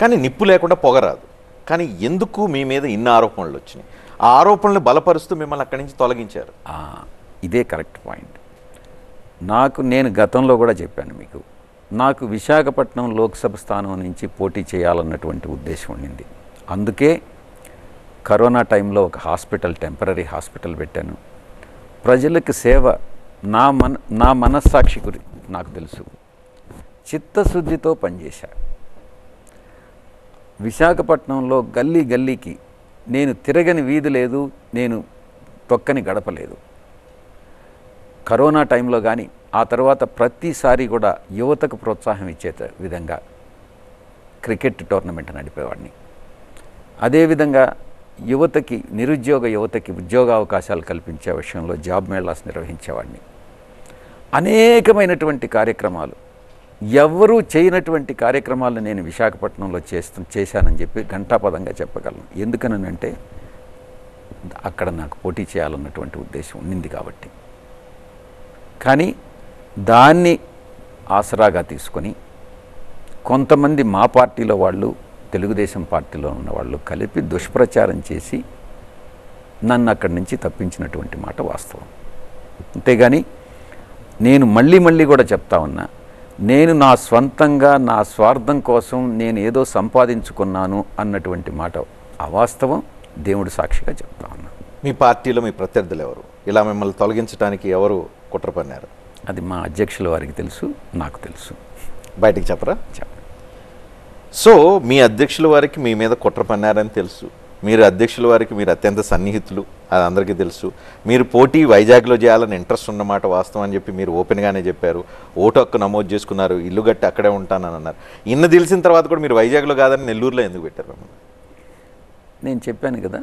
కానీ నిప్పు లేకుండా పొగరాదు. కానీ ఎందుకు మీ మీద ఇన్ని ఆరోపణలు వచ్చినాయి? ఆ ఆరోపణలు బలపరుస్తూ మిమ్మల్ని అక్కడి నుంచి తొలగించారు. ఇదే కరెక్ట్ పాయింట్. నేను గతంలో కూడా చెప్పాను మీకు, నాకు విశాఖపట్నం లోక్సభ స్థానం నుంచి పోటీ చేయాలన్నటువంటి ఉద్దేశం ఉండింది. అందుకే కరోనా టైంలో ఒక టెంపరీ హాస్పిటల్ పెట్టాను. ప్రజలకు సేవ నా మనస్సాక్షి నాకు తెలుసు, చిత్తశుద్ధితో పనిచేశా. విశాఖపట్నంలో గల్లీ గల్లీకి నేను తిరగని వీధి లేదు, నేను తొక్కని గడప లేదు. కరోనా టైంలో కానీ ఆ తర్వాత ప్రతిసారి కూడా యువతకు ప్రోత్సాహం ఇచ్చే విధంగా క్రికెట్ టోర్నమెంట్ నడిపేవాడిని. అదేవిధంగా నిరుద్యోగ యువతకి ఉద్యోగ అవకాశాలు కల్పించే విషయంలో జాబ్ మేళాస్ నిర్వహించేవాడిని. అనేకమైనటువంటి కార్యక్రమాలు, ఎవరూ చేయనటువంటి కార్యక్రమాలను నేను విశాఖపట్నంలో చేశానని చెప్పి ఘంటాపదంగా చెప్పగలను. ఎందుకనంటే అక్కడ నాకు పోటీ చేయాలన్నటువంటి ఉద్దేశం ఉండింది కాబట్టి. కానీ దాన్ని ఆసరాగా తీసుకొని కొంతమంది మా పార్టీలో వాళ్ళు, తెలుగుదేశం పార్టీలో ఉన్న వాళ్ళు కలిపి దుష్ప్రచారం చేసి నన్ను అక్కడి నుంచి తప్పించినటువంటి మాట వాస్తవం. అంతేగాని నేను మళ్ళీ కూడా చెప్తా ఉన్నా, నేను నా స్వంతంగా నా స్వార్థం కోసం నేను ఏదో సంపాదించుకున్నాను అన్నటువంటి మాట అవాస్తవం. దేవుడు సాక్షిగా చెప్తా ఉన్నా. మీ పార్టీలో మీ ప్రత్యర్థులు ఎవరు? ఇలా మిమ్మల్ని తొలగించడానికి ఎవరు కుట్ర పన్నారు? అది మా అధ్యక్షుల వారికి తెలుసు, నాకు తెలుసు. బయటికి చెప్పరా? సో మీ అధ్యక్షుల వారికి మీ మీద కుట్ర పన్నారని తెలుసు. మీరు అధ్యక్షుల వారికి మీరు అత్యంత సన్నిహితులు, అది అందరికీ తెలుసు. మీరు పోటీ వైజాగ్లో చేయాలని ఇంట్రెస్ట్ ఉన్నమాట వాస్తవం అని చెప్పి మీరు ఓపెన్గానే చెప్పారు. ఓటు హక్కు నమోదు చేసుకున్నారు, ఇల్లు గట్టి అక్కడే ఉంటానని అన్నారు. ఇన్ని తెలిసిన తర్వాత కూడా మీరు వైజాగ్లో కాదని నెల్లూరులో ఎందుకు పెట్టారు మిమ్మల్ని? నేను చెప్పాను కదా,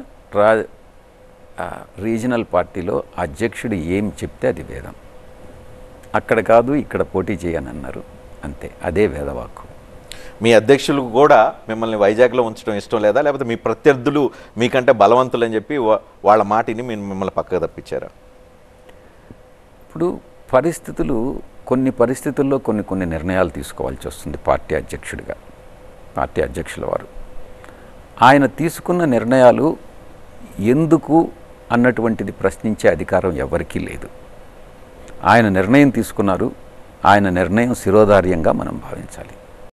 రీజనల్ పార్టీలో అధ్యక్షుడు ఏం చెప్తే అది వేదం. అక్కడ కాదు ఇక్కడ పోటీ చేయని అన్నారు, అంతే. అదే వేదవాక్కు. మీ అధ్యక్షులకు కూడా మిమ్మల్ని వైజాగ్లో ఉంచడం ఇష్టం లేదా, లేకపోతే మీ ప్రత్యర్థులు మీకంటే బలవంతులు అని చెప్పి వాళ్ళ మాటిని మిమ్మల్ని పక్కకు తప్పించారా? ఇప్పుడు కొన్ని పరిస్థితుల్లో కొన్ని నిర్ణయాలు తీసుకోవాల్సి వస్తుంది. పార్టీ అధ్యక్షుల వారు ఆయన తీసుకున్న నిర్ణయాలు ఎందుకు అన్నటువంటిది ప్రశ్నించే అధికారం ఎవరికీ లేదు. ఆయన నిర్ణయం తీసుకున్నారు, ఆయన నిర్ణయం శిరోధార్యంగా మనం భావించాలి.